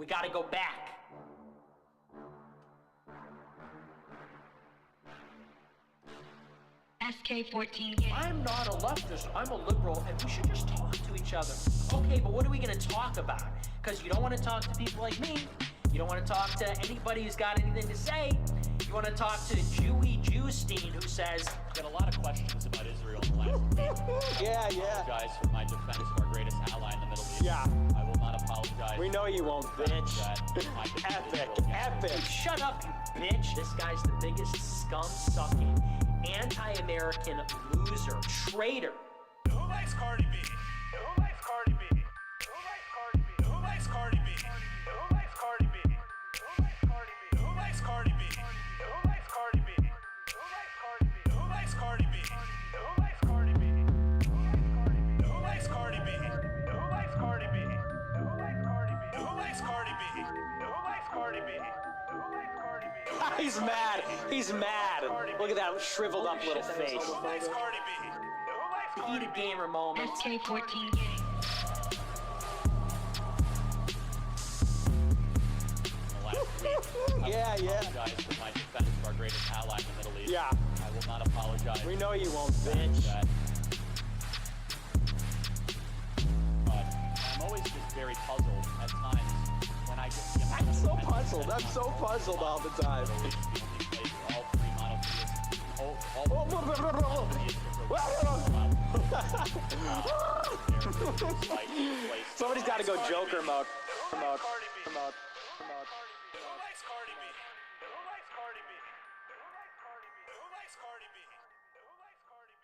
We gotta go back. SK14 gang. I'm not a leftist, I'm a liberal, and we should just talk to each other. Okay, but what are we gonna talk about? Because you don't want to talk to people like me. You don't want to talk to anybody who's got anything to say. You want to talk to Jewy Jewstein, who says, Got a lot of questions about Israel in the last week. Yeah. I apologize for my defense of our greatest ally in the Middle East. Yeah. I will not apologize. We know you won't, bitch. that my defense of Epic, Israel against epic. shut up, you bitch. This guy's the biggest scum-sucking, anti-American loser, traitor. Who likes Cardi B? Who likes Cardi B? Who likes Cardi B? Who likes Cardi B? Who likes Cardi B? Who likes Cardi B? Who likes Cardi B? Who likes Cardi B? Who likes Cardi B? Who likes Cardi B? Who likes Cardi B? Who likes Cardi B? Who likes Cardi B? Who likes Cardi B? Who likes Cardi B? Who likes Cardi B? He's mad. He's mad. Look at that shriveled up little face. Who likes Cardi B? Who likes Cardi Heated B? gamer moment. SK14 gang. the last week. Yeah. I apologize for my defense of our greatest ally in the Middle East. Yeah. I will not apologize. We know you won't, bitch. that. But I'm always just very puzzled at times when I get the amount I'm of so attention puzzled. that I'm so comes puzzled from all the time. Middle East, the only place where all three monotheists, Somebody's got to go Joker mode. Who likes Cardi B? Who likes Cardi B? Who likes Cardi B? Who likes Cardi B? Who likes Cardi B?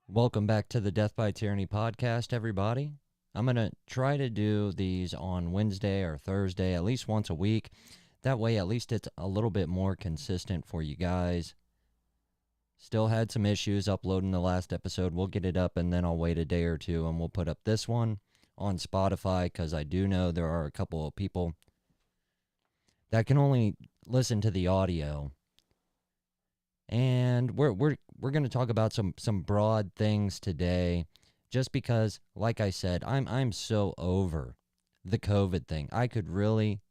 Welcome back to the Death by Tyranny podcast, everybody. I'm going to try to do these on Wednesday or Thursday, at least once a week. That way, at least it's a little bit more consistent for you guys. Still had some issues uploading the last episode. We'll get it up, and then I'll wait a day or two, and we'll put up this one on Spotify, because I do know there are a couple of people that can only listen to the audio. And we're going to talk about some broad things today, just because, like I said, I'm so over the COVID thing. I could really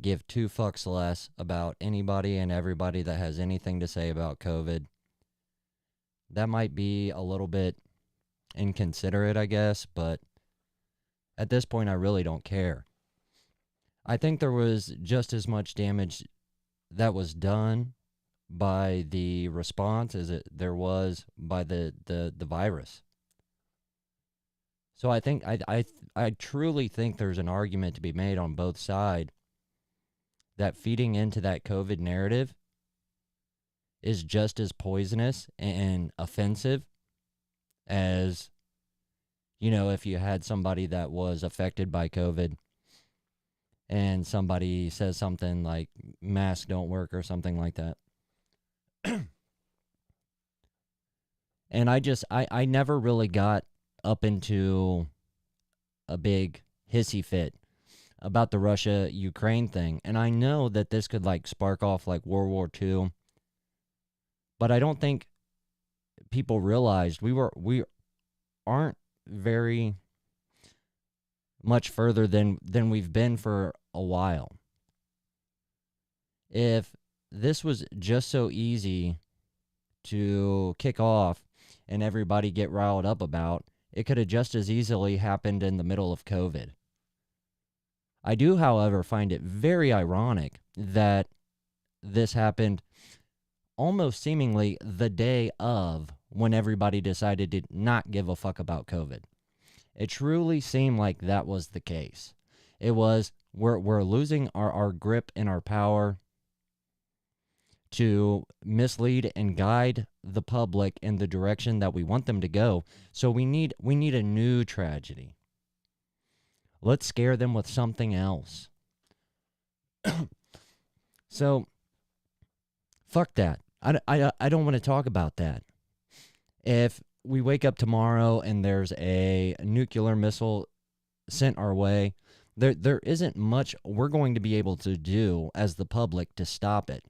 give two fucks less about anybody and everybody that has anything to say about COVID. That might be a little bit inconsiderate, I guess, but at this point I really don't care. I think there was just as much damage that was done by the response as there was by the virus. So I think I truly think there's an argument to be made on both sides that feeding into that COVID narrative is just as poisonous and offensive as, if you had somebody that was affected by COVID and somebody says something like masks don't work or something like that. And I never really got up into a big hissy fit about the Russia-Ukraine thing. And I know that this could spark off World War II. But I don't think people realized we aren't very much further than we've been for a while. If this was just so easy to kick off and everybody get riled up about, it could have just as easily happened in the middle of COVID. I do, however, find it very ironic that this happened almost seemingly the day of when everybody decided to not give a fuck about COVID. It truly seemed like that was the case. It was, we're losing our grip and our power to mislead and guide the public in the direction that we want them to go. So we need a new tragedy. Let's scare them with something else. So, fuck that. I don't want to talk about that. If we wake up tomorrow and there's a nuclear missile sent our way, there isn't much we're going to be able to do as the public to stop it.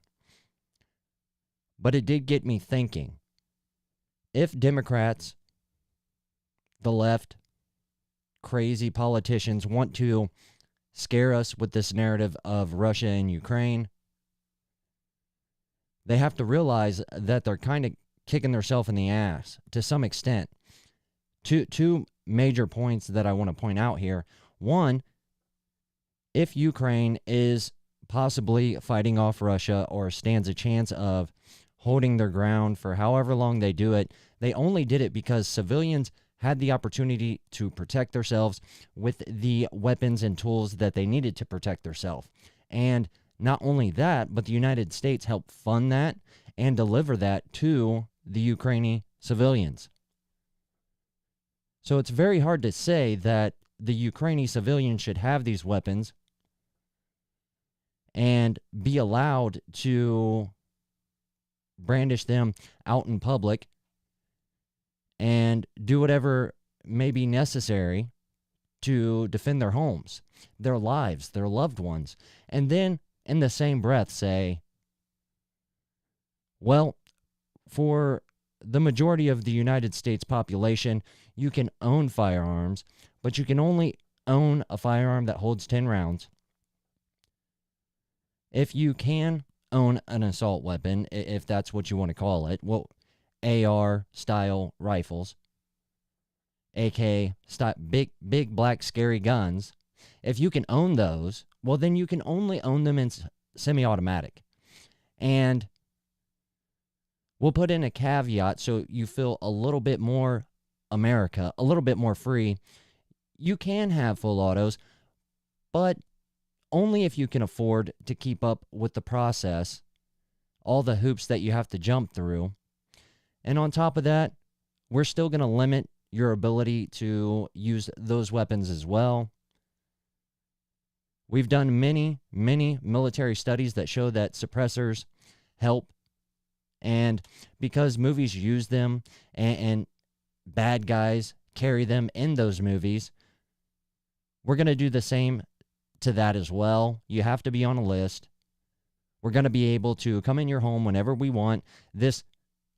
But it did get me thinking. If Democrats, the left, crazy politicians want to scare us with this narrative of Russia and Ukraine, they have to realize that they're kind of kicking themselves in the ass to some extent. Two major points that I want to point out here. One, if Ukraine is possibly fighting off Russia or stands a chance of holding their ground for however long they do it, they only did it because civilians had the opportunity to protect themselves with the weapons and tools that they needed to protect themselves. And not only that, but the United States helped fund that and deliver that to the Ukrainian civilians. So it's very hard to say that the Ukrainian civilians should have these weapons and be allowed to brandish them out in public and do whatever may be necessary to defend their homes, their lives, their loved ones. And then in the same breath say, well, for the majority of the United States population, you can own firearms, but you can only own a firearm that holds 10 rounds. If you can own an assault weapon, if that's what you want to call it, well, AR-style rifles, AK style, big black scary guns, if you can own those, well, then you can only own them in semi-automatic. And we'll put in a caveat so you feel a little bit more America, a little bit more free. You can have full autos, but only if you can afford to keep up with the process, all the hoops that you have to jump through. And on top of that, we're still going to limit your ability to use those weapons as well. We've done many military studies that show that suppressors help. And because movies use them and bad guys carry them in those movies, we're going to do the same to that as well. You have to be on a list. We're going to be able to come in your home whenever we want. This,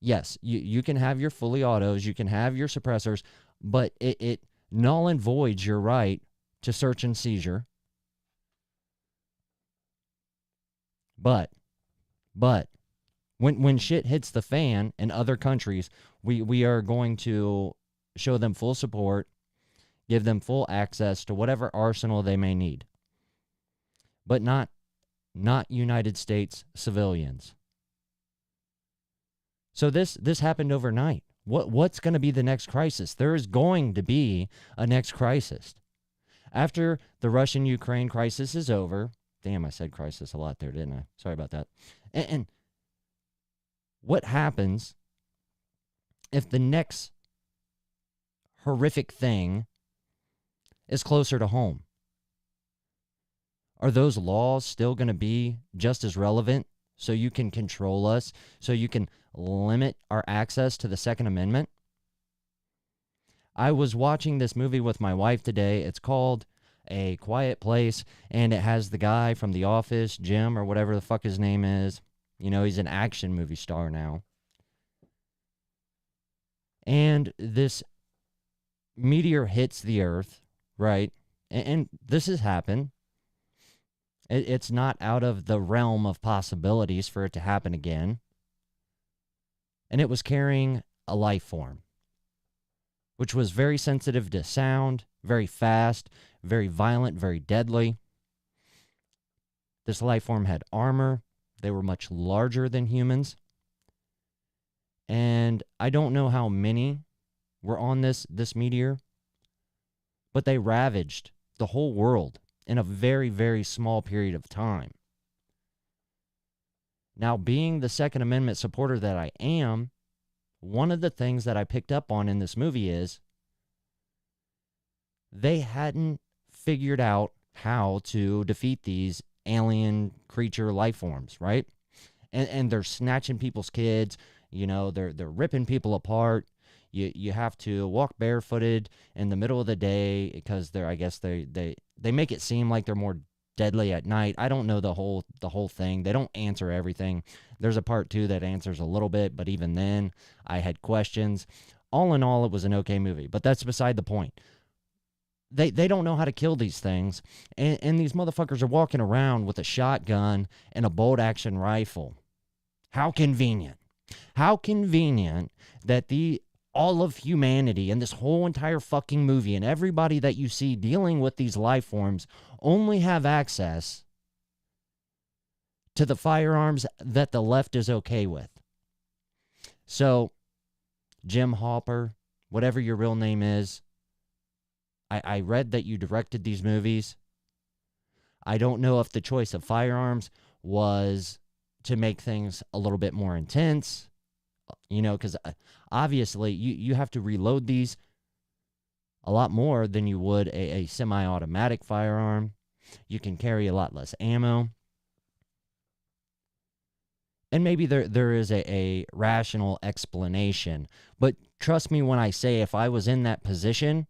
yes, you can have your fully autos, you can have your suppressors, but it null and voids your right to search and seizure. But when shit hits the fan in other countries, we are going to show them full support, give them full access to whatever arsenal they may need. But not United States civilians. So this happened overnight. What's going to be the next crisis? There is going to be a next crisis. After the Russian-Ukraine crisis is over, damn, I said crisis a lot there, didn't I? Sorry about that. And what happens if the next horrific thing is closer to home? Are those laws still going to be just as relevant so you can control us, so you can limit our access to the Second Amendment? I was watching this movie with my wife today. It's called A Quiet Place, and it has the guy from The Office, Jim, or whatever the fuck his name is. You know, he's an action movie star now. And this meteor hits the Earth, right? And this has happened. It's not out of the realm of possibilities for it to happen again. And it was carrying a life form, which was very sensitive to sound, very fast, very violent, very deadly. This life form had armor. They were much larger than humans. And I don't know how many were on this meteor, but they ravaged the whole world in a very, very small period of time. Now, being the Second Amendment supporter that I am, one of the things that I picked up on in this movie is they hadn't figured out how to defeat these alien creature life forms, right? And they're snatching people's kids, you know, they're ripping people apart. You have to walk barefooted in the middle of the day because I guess they make it seem like they're more deadly at night. I don't know the whole thing. They don't answer everything. There's a part 2 that answers a little bit, but even then I had questions. All in all, it was an okay movie, but that's beside the point. They don't know how to kill these things, and these motherfuckers are walking around with a shotgun and a bolt-action rifle. How convenient. How convenient that all of humanity and this whole entire fucking movie and everybody that you see dealing with these life forms only have access to the firearms that the left is okay with. So, Jim Hopper, whatever your real name is, I read that you directed these movies. I don't know if the choice of firearms was to make things a little bit more intense, because obviously you have to reload these a lot more than you would a semi-automatic firearm. You can carry a lot less ammo. And maybe there is a rational explanation. But trust me when I say if I was in that position,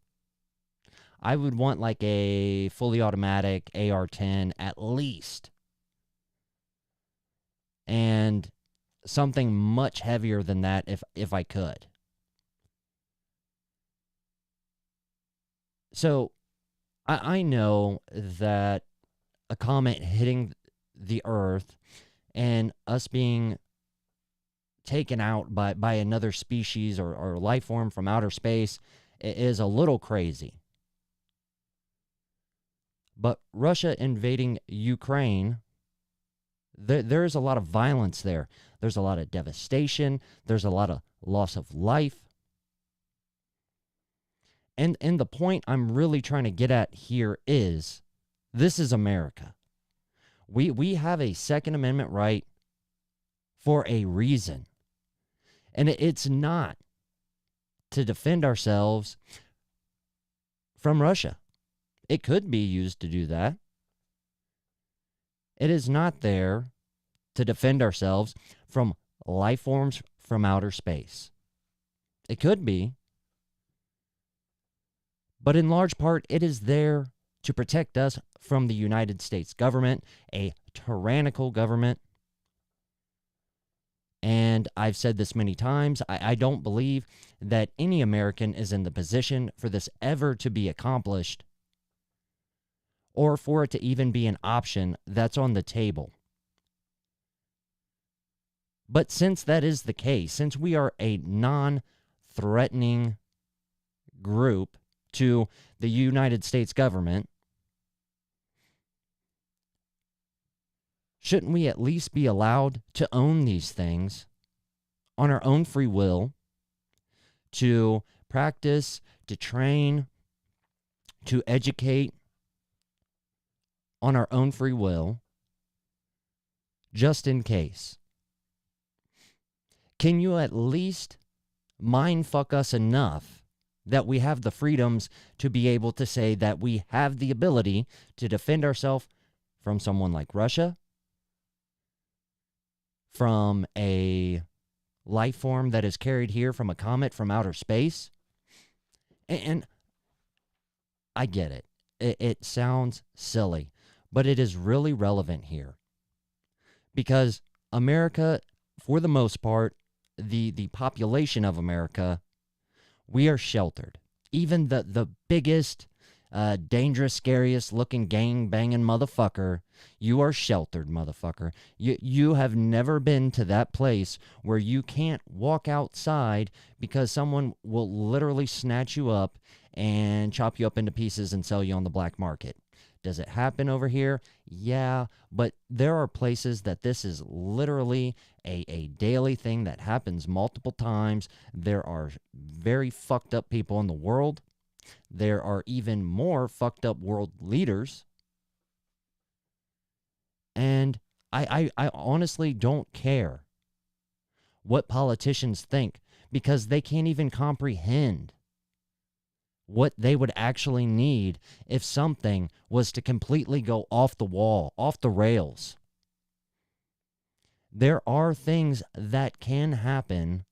I would want like a fully automatic AR-10 at least. And something much heavier than that if I could. So I know that a comet hitting the Earth and us being taken out by another species or life form from outer space is a little crazy. But Russia invading Ukraine, there's a lot of violence there. There's a lot of devastation. There's a lot of loss of life. And the point I'm really trying to get at here is, this is America. We have a Second Amendment right for a reason. And it's not to defend ourselves from Russia. It could be used to do that. It is not there to defend ourselves from life forms from outer space. It could be. But in large part, it is there to protect us from the United States government, a tyrannical government. And I've said this many times, I don't believe that any American is in the position for this ever to be accomplished, or for it to even be an option that's on the table. But since that is the case, since we are a non-threatening group to the United States government, shouldn't we at least be allowed to own these things on our own free will, to practice, to train, to educate on our own free will, just in case? Can you at least mindfuck us enough that we have the freedoms to be able to say that we have the ability to defend ourselves from someone like Russia, from a life form that is carried here from a comet from outer space? And I get it. It sounds silly, but it is really relevant here. Because America, for the most part, the population of America, we are sheltered. Even the biggest, dangerous, scariest looking gang-banging motherfucker, you are sheltered, motherfucker. You have never been to that place where you can't walk outside because someone will literally snatch you up and chop you up into pieces and sell you on the black market. Does it happen over here? Yeah, but there are places that this is literally a daily thing that happens multiple times. There are very fucked up people in the world. There are even more fucked up world leaders. And I honestly don't care what politicians think, because they can't even comprehend what they would actually need if something was to completely go off the wall, off the rails. There are things that can happen,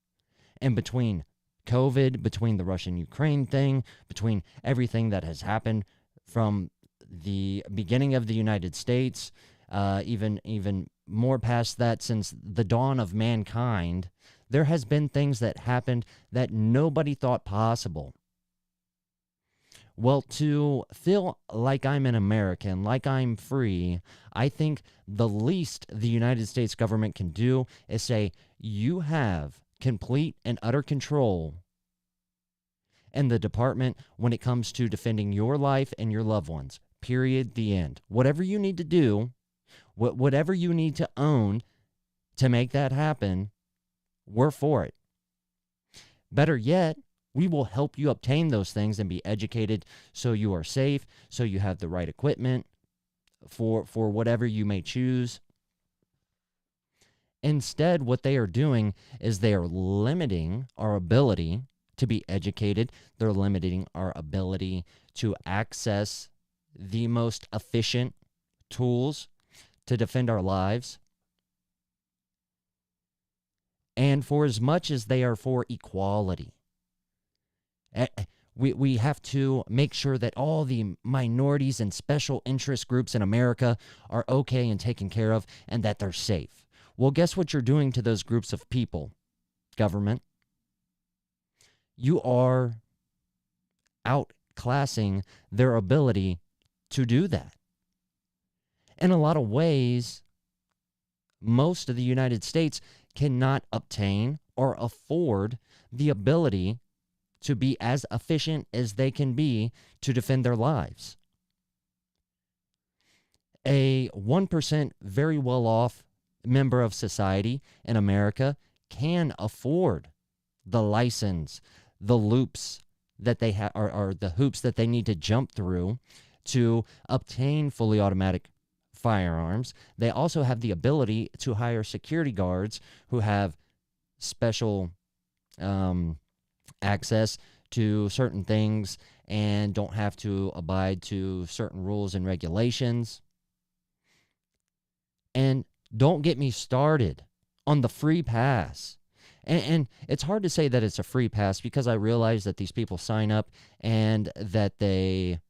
and between COVID, between the Russian-Ukraine thing, between everything that has happened from the beginning of the United States, even more past that, since the dawn of mankind, there has been things that happened that nobody thought possible. Well, to feel like I'm an American, like I'm free, I think the least the United States government can do is say, you have complete and utter control in the department when it comes to defending your life and your loved ones. Period. The end. Whatever you need to do, whatever you need to own to make that happen, we're for it. Better yet, we will help you obtain those things and be educated so you are safe, so you have the right equipment for whatever you may choose. Instead, what they are doing is they are limiting our ability to be educated. They're limiting our ability to access the most efficient tools to defend our lives. And for as much as they are for equality, we have to make sure that all the minorities and special interest groups in America are okay and taken care of and that they're safe. Well, guess what you're doing to those groups of people, government? You are outclassing their ability to do that. In a lot of ways, most of the United States cannot obtain or afford the ability to be as efficient as they can be to defend their lives. A 1% very well-off member of society in America can afford the license, the loops that they have, or the hoops that they need to jump through to obtain fully automatic firearms. They also have the ability to hire security guards who have special access to certain things and don't have to abide to certain rules and regulations. And don't get me started on the free pass. And it's hard to say that it's a free pass because I realize that these people sign up and that they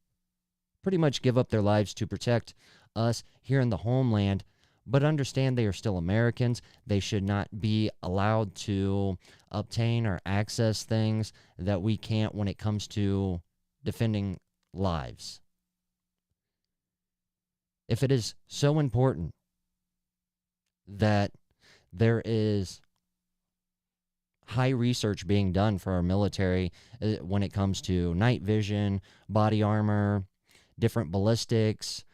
pretty much give up their lives to protect us here in the homeland. But understand they are still Americans. They should not be allowed to obtain or access things that we can't when it comes to defending lives. If it is so important that there is high research being done for our military when it comes to night vision, body armor, different ballistics,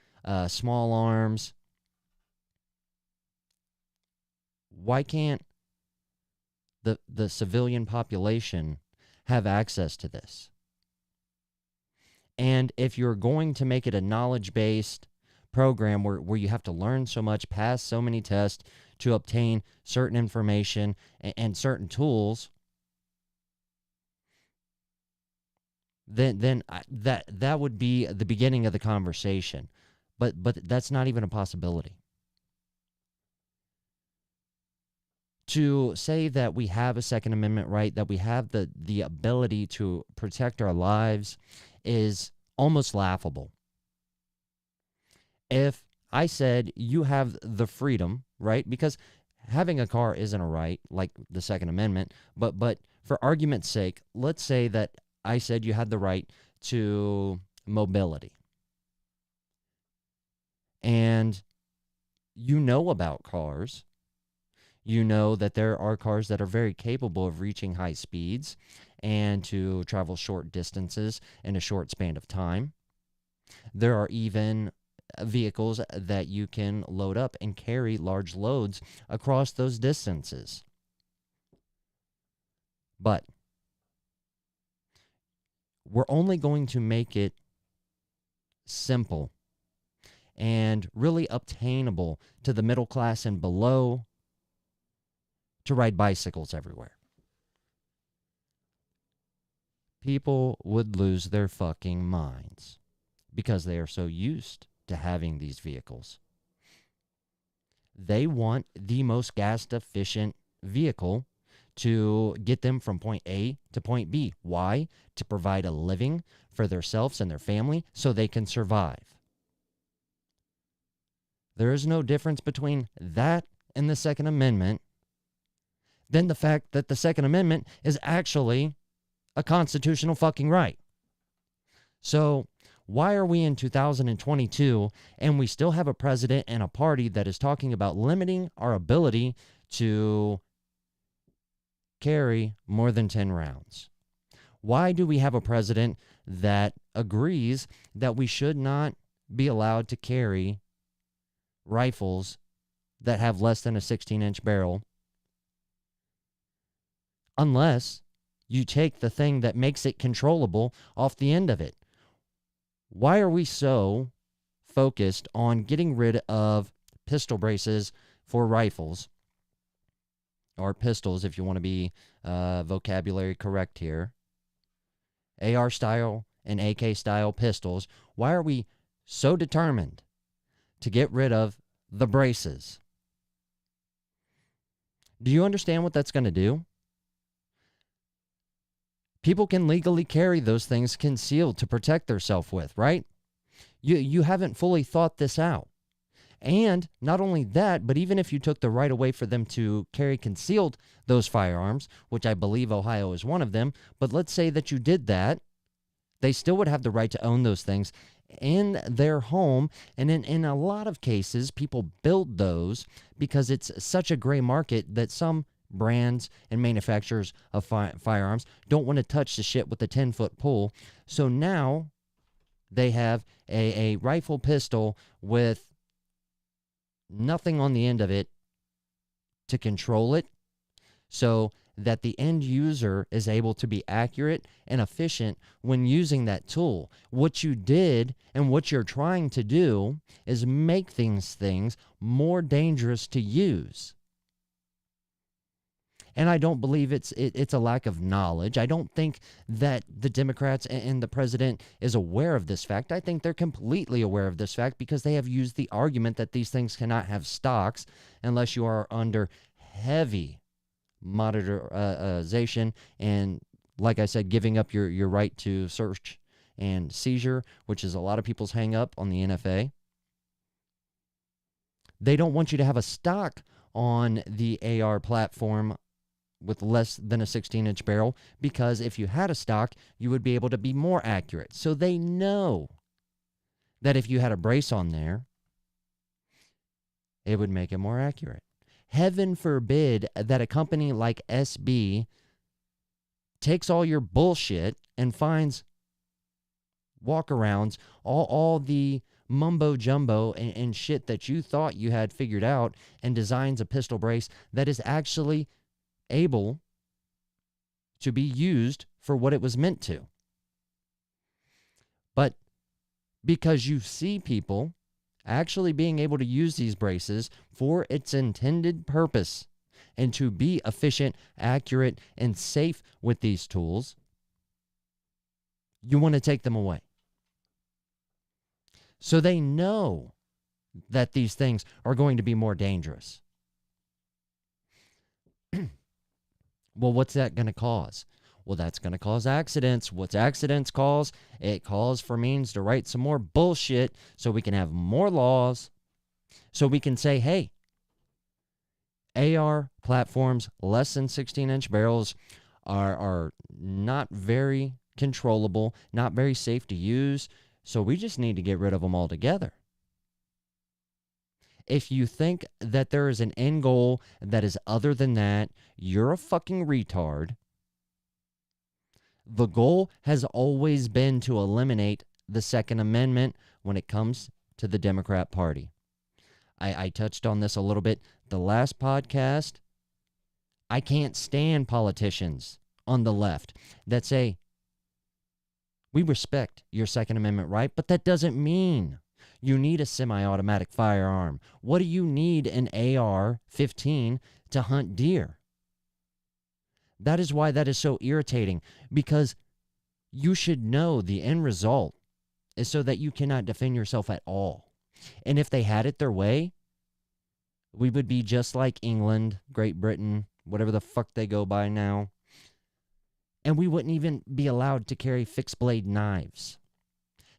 small arms, why can't the civilian population have access to this? And if you're going to make it a knowledge-based program where you have to learn so much, pass so many tests to obtain certain information and certain tools, then that would be the beginning of the conversation. But that's not even a possibility. To say that we have a Second Amendment right, that we have the ability to protect our lives is almost laughable. If I said you have the freedom, right, because having a car isn't a right like the Second Amendment, but for argument's sake, let's say that I said you had the right to mobility. And you know about cars. You know that there are cars that are very capable of reaching high speeds and to travel short distances in a short span of time. There are even vehicles that you can load up and carry large loads across those distances. But we're only going to make it simple and really obtainable to the middle class and below to ride bicycles everywhere. People would lose their fucking minds because they are so used to having these vehicles. They want the most gas-efficient vehicle to get them from point A to point B. Why? To provide a living for themselves and their family so they can survive. There is no difference between that and the Second Amendment than the fact that the Second Amendment is actually a constitutional fucking right. So why are we in 2022 and we still have a president and a party that is talking about limiting our ability to carry more than 10 rounds? Why do we have a president that agrees that we should not be allowed to carry rifles that have less than a 16-inch barrel unless you take the thing that makes it controllable off the end of it? Why are we so focused on getting rid of pistol braces for rifles, or pistols if you want to be vocabulary correct here, AR style and AK style pistols? Why are we so determined to get rid of the braces? Do you understand what that's going to do? People can legally carry those things concealed to protect themselves with, right? You haven't fully thought this out. And not only that, but even if you took the right away for them to carry concealed those firearms, which I believe Ohio is one of them, but let's say that you did that, they still would have the right to own those things in their home. And in a lot of cases, people build those because it's such a gray market that some brands and manufacturers of firearms don't want to touch the shit with a 10-foot pole. So now they have a rifle pistol with nothing on the end of it to control it, so that the end user is able to be accurate and efficient when using that tool. What you did and what you're trying to do is make things more dangerous to use. And I don't believe it's a lack of knowledge. I don't think that the Democrats and the president is aware of this fact. I think they're completely aware of this fact because they have used the argument that these things cannot have stocks unless you are under heavy monitorization and, like I said, giving up your right to search and seizure, which is a lot of people's hang up on the NFA. They don't want you to have a stock on the AR platform with less than a 16-inch barrel, because if you had a stock, you would be able to be more accurate. So they know that if you had a brace on there, it would make it more accurate. Heaven forbid that a company like SB takes all your bullshit and finds walkarounds, all the mumbo jumbo and shit that you thought you had figured out, and designs a pistol brace that is actually able to be used for what it was meant to. But because you see people actually being able to use these braces for its intended purpose and to be efficient, accurate, and safe with these tools, you want to take them away. So they know that these things are going to be more dangerous. Well, what's that going to cause? Well, that's going to cause accidents. What's accidents cause? It calls for means to write some more bullshit so we can have more laws, so we can say, hey, AR platforms less than 16-inch barrels are not very controllable, not very safe to use, so we just need to get rid of them altogether. If you think that there is an end goal that is other than that, you're a fucking retard. The goal has always been to eliminate the Second Amendment when it comes to the Democrat Party. I touched on this a little bit the last podcast. I can't stand politicians on the left that say, we respect your Second Amendment right, but that doesn't mean you need a semi-automatic firearm. What do you need an AR-15 to hunt deer? That is why that is so irritating, because you should know the end result is so that you cannot defend yourself at all. And if they had it their way, we would be just like England, Great Britain, whatever the fuck they go by now. And we wouldn't even be allowed to carry fixed blade knives.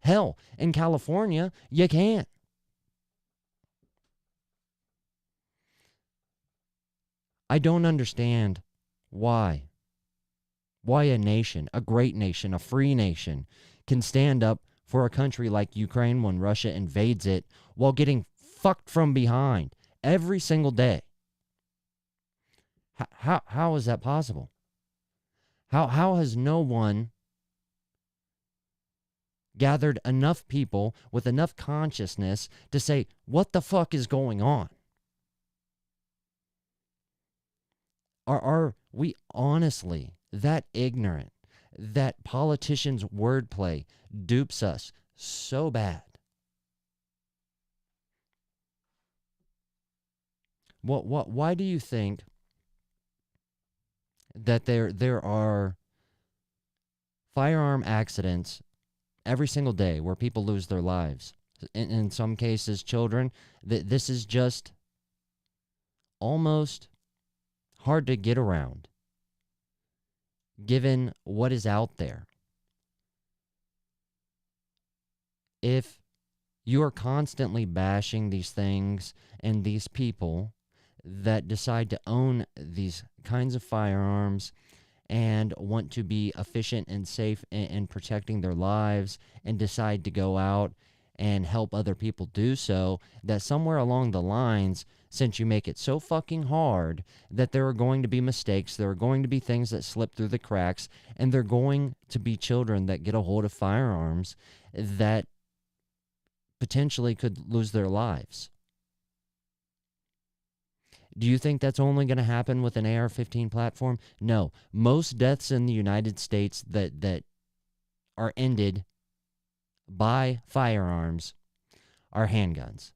Hell, in California, you can't. I don't understand why a nation, a great nation, a free nation, can stand up for a country like Ukraine when Russia invades it while getting fucked from behind every single day? How is that possible? How has no one gathered enough people with enough consciousness to say, what the fuck is going on? Are we honestly that ignorant that politicians' wordplay dupes us so bad? Why do you think that there are firearm accidents every single day where people lose their lives? In some cases, children. This is just almost hard to get around, given what is out there. If you are constantly bashing these things and these people that decide to own these kinds of firearms and want to be efficient and safe in protecting their lives and decide to go out and help other people do so, that somewhere along the lines, since you make it so fucking hard, that there are going to be mistakes, there are going to be things that slip through the cracks, and there are going to be children that get a hold of firearms that potentially could lose their lives. Do you think that's only going to happen with an AR-15 platform? No. Most deaths in the United States that are ended by firearms are handguns.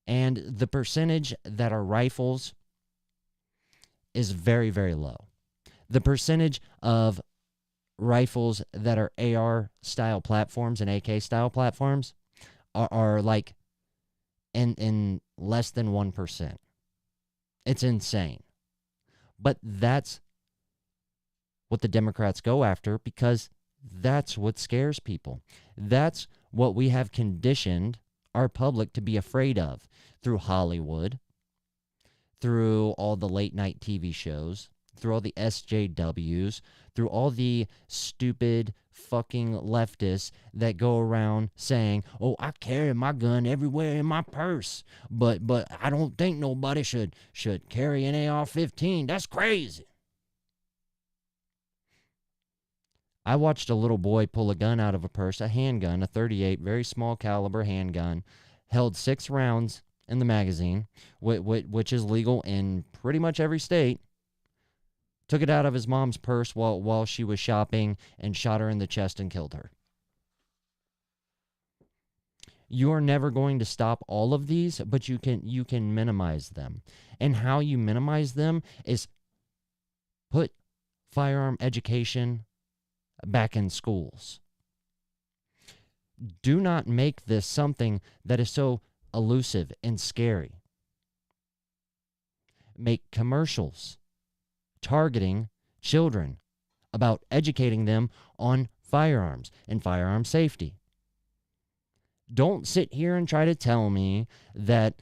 And the percentage that are rifles is very, very low. The percentage of rifles that are AR-style platforms and AK-style platforms are like in less than 1%. It's insane. But that's what the Democrats go after because that's what scares people. That's what we have conditioned our public to be afraid of through Hollywood, through all the late night TV shows, through all the SJWs, through all the stupid fucking leftists that go around saying, oh, I carry my gun everywhere in my purse, but I don't think nobody should carry an AR-15. That's crazy. I watched a little boy pull a gun out of a purse, a handgun, a .38, very small caliber handgun, held 6 rounds in the magazine, which is legal in pretty much every state. Took it out of his mom's purse while she was shopping and shot her in the chest and killed her. You are never going to stop all of these, but you can minimize them. And how you minimize them is put firearm education back in schools. Do not make this something that is so elusive and scary. Make commercials targeting children about educating them on firearms and firearm safety. Don't sit here and try to tell me that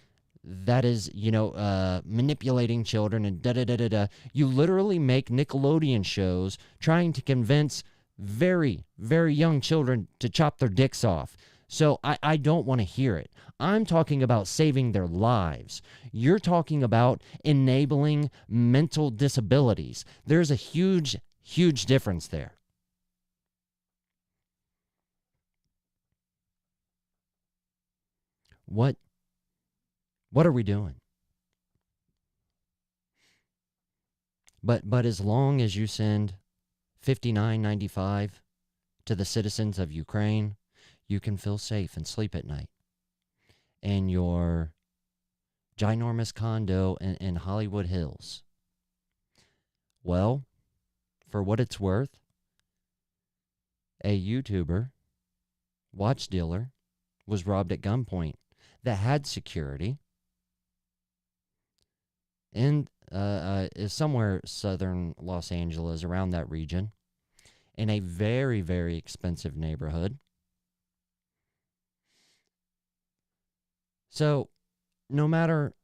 is, manipulating children and da-da-da-da-da. You literally make Nickelodeon shows trying to convince very, very young children to chop their dicks off. So I don't want to hear it. I'm talking about saving their lives. You're talking about enabling mental disabilities. There's a huge, huge difference there. What are we doing? But as long as you send $59.95 to the citizens of Ukraine, you can feel safe and sleep at night. And your ginormous condo in Hollywood Hills. Well, for what it's worth, a YouTuber, watch dealer, was robbed at gunpoint that had security in is somewhere southern Los Angeles, around that region, in a very, very expensive neighborhood. So, no matter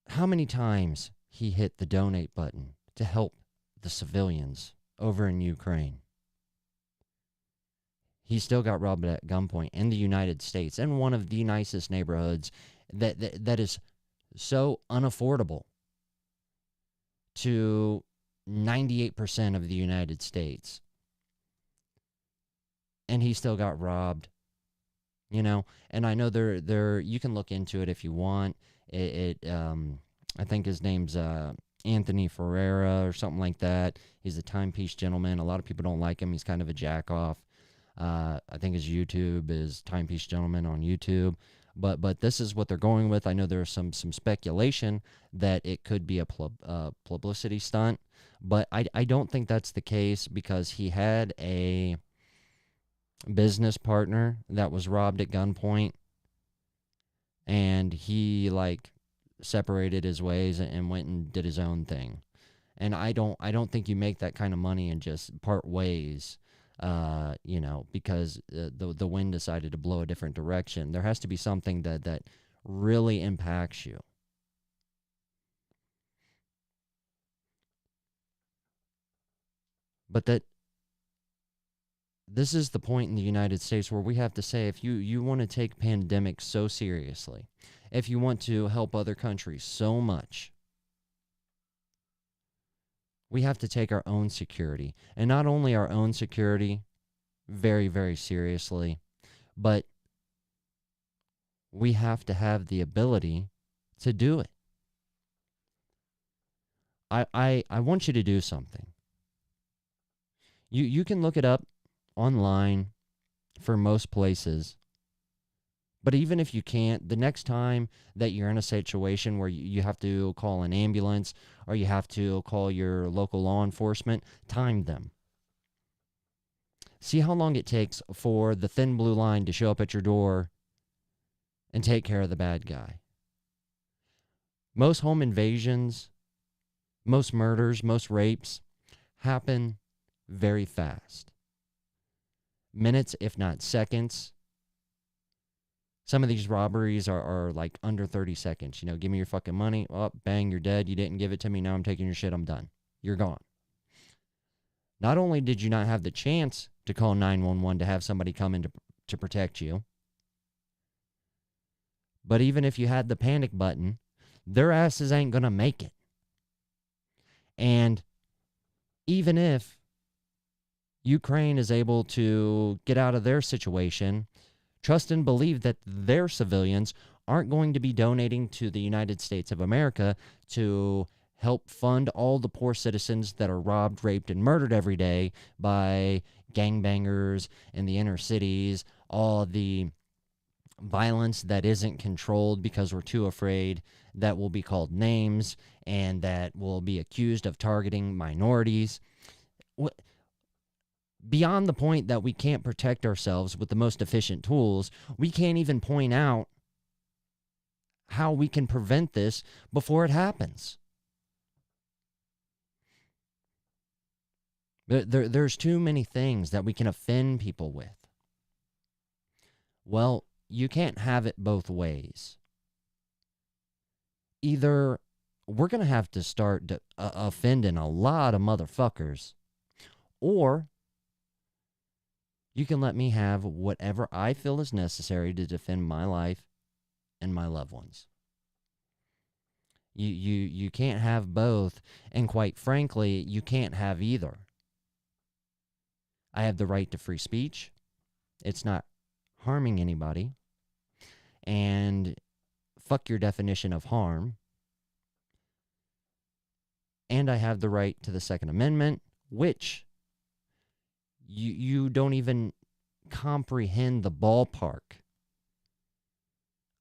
how many times he hit the donate button to help the civilians over in Ukraine, He still got robbed at gunpoint in the United States, in one of the nicest neighborhoods that is so unaffordable to 98% of the United States. And he still got robbed, you know. And I know there you can look into it if you want. I think his name's Anthony Ferreira or something like that. He's a timepiece gentleman. A lot of people don't like him. He's kind of a jack-off. I think his YouTube is Timepiece Gentleman on YouTube. But this is what they're going with. I know there's some speculation that it could be a publicity stunt, but I don't think that's the case, because he had a business partner that was robbed at gunpoint, and he like separated his ways and went and did his own thing. And I don't think you make that kind of money and just part ways. You know, because the wind decided to blow a different direction. There has to be something that really impacts you. But this is the point in the United States where we have to say, if you want to take pandemics so seriously, if you want to help other countries so much, we have to take our own security, and not only our own security very, very seriously, but we have to have the ability to do it. I want you to do something. You can look it up online for most places, but even if you can't, the next time that you're in a situation where you have to call an ambulance or you have to call your local law enforcement, time them. See how long it takes for the thin blue line to show up at your door and take care of the bad guy. Most home invasions, most murders, most rapes happen very fast. Minutes, if not seconds. Some of these robberies are like under 30 seconds. You know, give me your fucking money. Oh, bang, you're dead. You didn't give it to me. Now I'm taking your shit. I'm done. You're gone. Not only did you not have the chance to call 911 to have somebody come in to protect you, but even if you had the panic button, their asses ain't going to make it. And even if Ukraine is able to get out of their situation, trust and believe that their civilians aren't going to be donating to the United States of America to help fund all the poor citizens that are robbed, raped, and murdered every day by gangbangers in the inner cities, all the violence that isn't controlled because we're too afraid that will be called names and that will be accused of targeting minorities. Beyond the point that we can't protect ourselves with the most efficient tools, we can't even point out how we can prevent this before it happens. There's too many things that we can offend people with. Well, you can't have it both ways. Either we're going to have to start offending a lot of motherfuckers, or you can let me have whatever I feel is necessary to defend my life and my loved ones. You can't have both, and quite frankly, you can't have either. I have the right to free speech. It's not harming anybody. And fuck your definition of harm. And I have the right to the Second Amendment, which you don't even comprehend the ballpark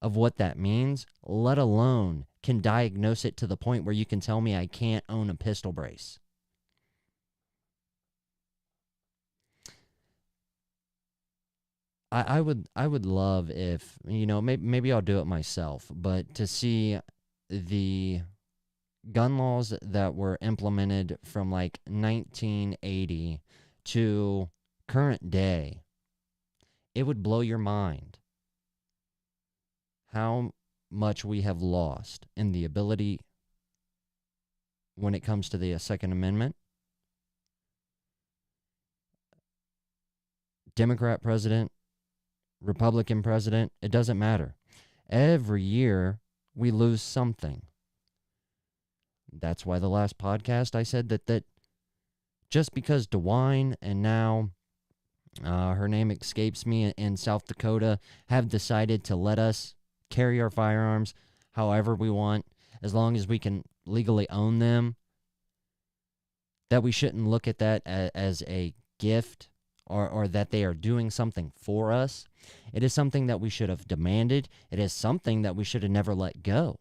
of what that means, let alone can diagnose it to the point where you can tell me I can't own a pistol brace. I would love if, maybe I'll do it myself, but to see the gun laws that were implemented from like 1980 to current day, it would blow your mind how much we have lost in the ability when it comes to the Second Amendment Democrat president, Republican president, it doesn't matter. Every year we lose something. That's why the last podcast I said that just because DeWine and now her name escapes me in South Dakota have decided to let us carry our firearms however we want, as long as we can legally own them, that we shouldn't look at that as a gift or that they are doing something for us. It is something that we should have demanded. It is something that we should have never let go.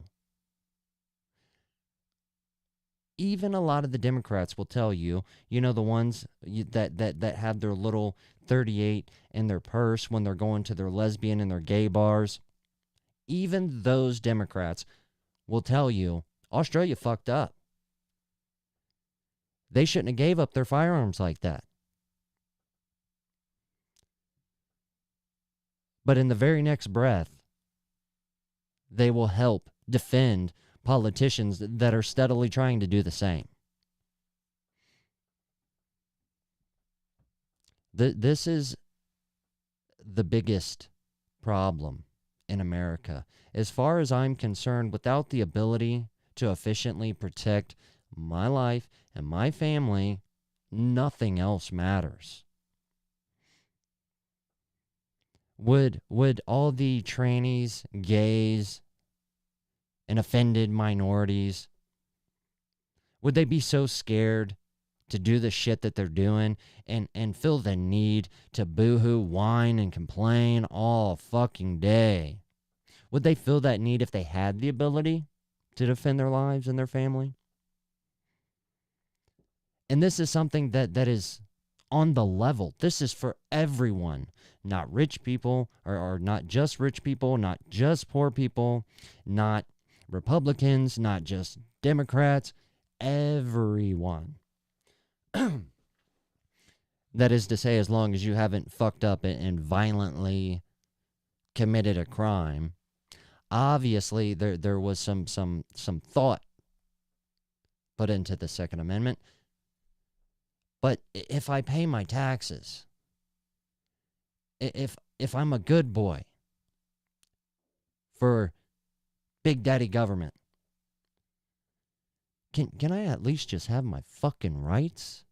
Even a lot of the Democrats will tell you, the ones that have their little 38 in their purse when they're going to their lesbian and their gay bars, even those Democrats will tell you Australia fucked up. They shouldn't have gave up their firearms like that. But in the very next breath, they will help defend politicians that are steadily trying to do the same. This is the biggest problem in America. As far as I'm concerned, without the ability to efficiently protect my life and my family, nothing else matters. Would all the trannies, gays, and offended minorities, would they be so scared to do the shit that they're doing and feel the need to boo-hoo, whine, and complain all fucking day? Would they feel that need if they had the ability to defend their lives and their family? And this is something that is on the level. This is for everyone, not rich people, or not just rich people, not just poor people, not Republicans, not just Democrats, everyone. That is to say, as long as you haven't fucked up and violently committed a crime. Obviously, there was some thought put into the Second Amendment. But if I pay my taxes, if I'm a good boy for Big Daddy government, can I at least just have my fucking rights?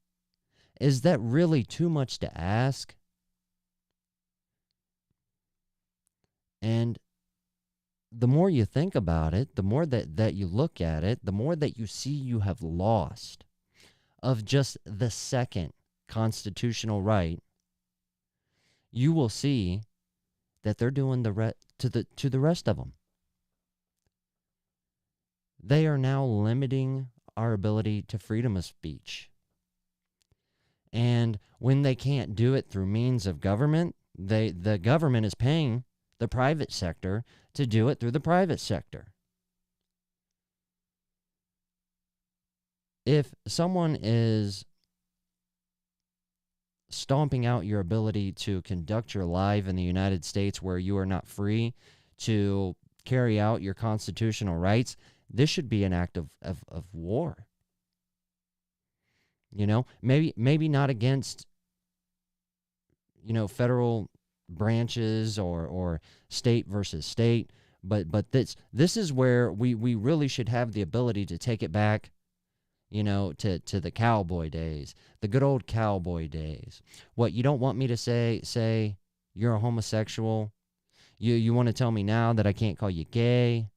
Is that really too much to ask? And the more you think about it, the more that you look at it, the more that you see you have lost of just the second constitutional right, you will see that they're doing to the rest of them. They are now limiting our ability to freedom of speech. And when they can't do it through means of government, the government is paying the private sector to do it through the private sector. If someone is stomping out your ability to conduct your life in the United States where you are not free to carry out your constitutional rights, this should be an act of war. You know, maybe not against, federal branches or state versus state, but this is where we really should have the ability to take it back, to the cowboy days, the good old cowboy days. What, you don't want me to say you're a homosexual? You want to tell me now that I can't call you gay?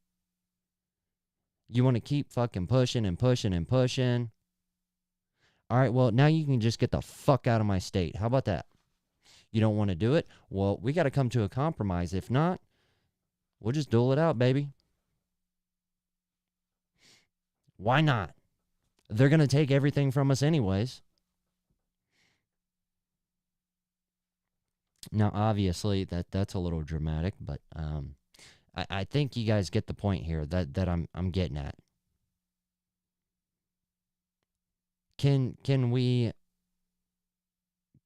You want to keep fucking pushing and pushing and pushing? All right, well, now you can just get the fuck out of my state. How about that? You don't want to do it? Well, we got to come to a compromise. If not, we'll just duel it out, baby. Why not? They're going to take everything from us anyways. Now, obviously, that's a little dramatic, but I think you guys get the point here that I'm getting at. Can we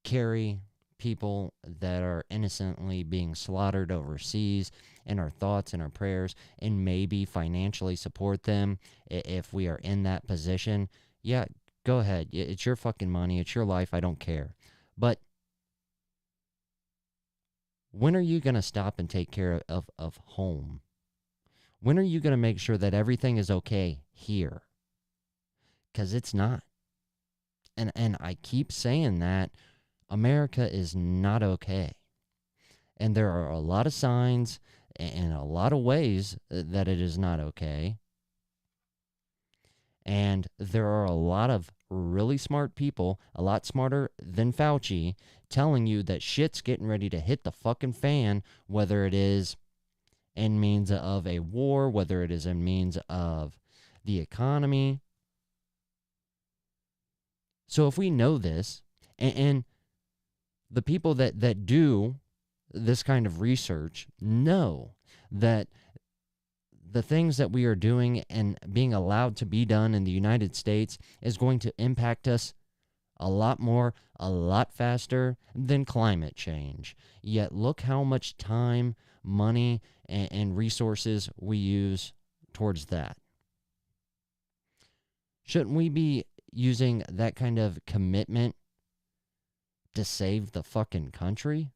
carry people that are innocently being slaughtered overseas in our thoughts and our prayers and maybe financially support them if we are in that position? Yeah, go ahead. It's your fucking money. It's your life. I don't care. But when are you going to stop and take care of home? When are you going to make sure that everything is okay here? Because it's not. And I keep saying that America is not okay. And there are a lot of signs and a lot of ways that it is not okay. And there are a lot of really smart people, a lot smarter than Fauci, telling you that shit's getting ready to hit the fucking fan, whether it is in means of a war, whether it is in means of the economy. So if we know this, and the people that do this kind of research know that the things that we are doing and being allowed to be done in the United States is going to impact us a lot more, a lot faster than climate change. Yet look how much time, money, and resources we use towards that. Shouldn't we be using that kind of commitment to save the fucking country?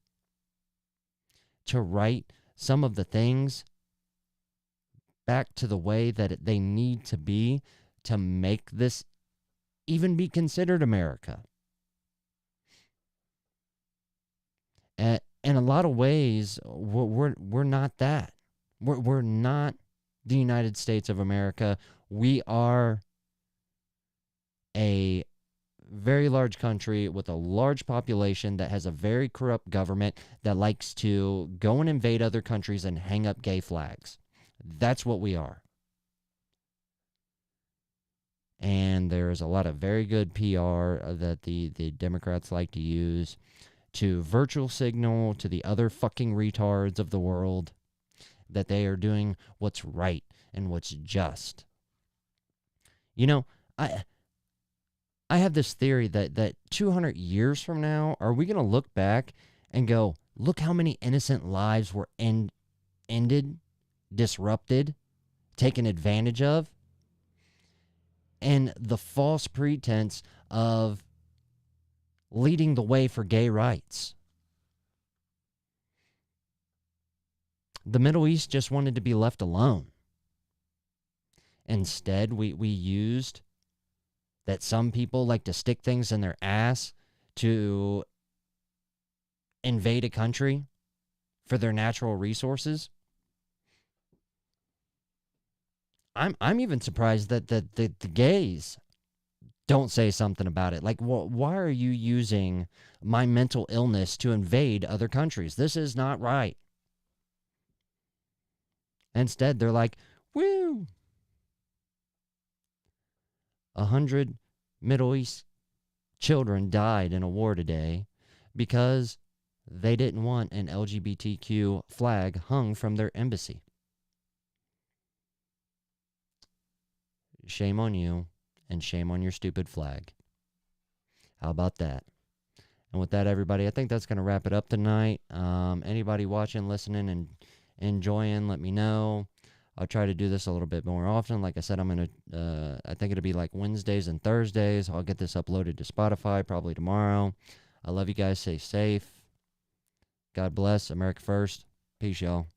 To right some of the things back to the way that they need to be to make this even be considered America. In a lot of ways, we're not that. We're not the United States of America. We are a very large country with a large population that has a very corrupt government that likes to go and invade other countries and hang up gay flags. That's what we are. And there's a lot of very good PR that the Democrats like to use to virtual signal to the other fucking retards of the world that they are doing what's right and what's just. You know, I have this theory that 200 years from now, are we going to look back and go, look how many innocent lives were ended, disrupted, taken advantage of, and the false pretense of leading the way for gay rights. The Middle East just wanted to be left alone. Instead, we used that some people like to stick things in their ass to invade a country for their natural resources. I'm even surprised that the gays don't say something about it. Like, why are you using my mental illness to invade other countries? This is not right. Instead, they're like, woo! 100 Middle East children died in a war today because they didn't want an LGBTQ flag hung from their embassy. Shame on you, and shame on your stupid flag. How about that? And with that, everybody, I think that's going to wrap it up tonight. Anybody watching, listening, and enjoying, let me know. I'll try to do this a little bit more often. Like I said, I'm going to, I think it'll be like Wednesdays and Thursdays. I'll get this uploaded to Spotify probably tomorrow. I love you guys. Stay safe. God bless. America first. Peace, y'all.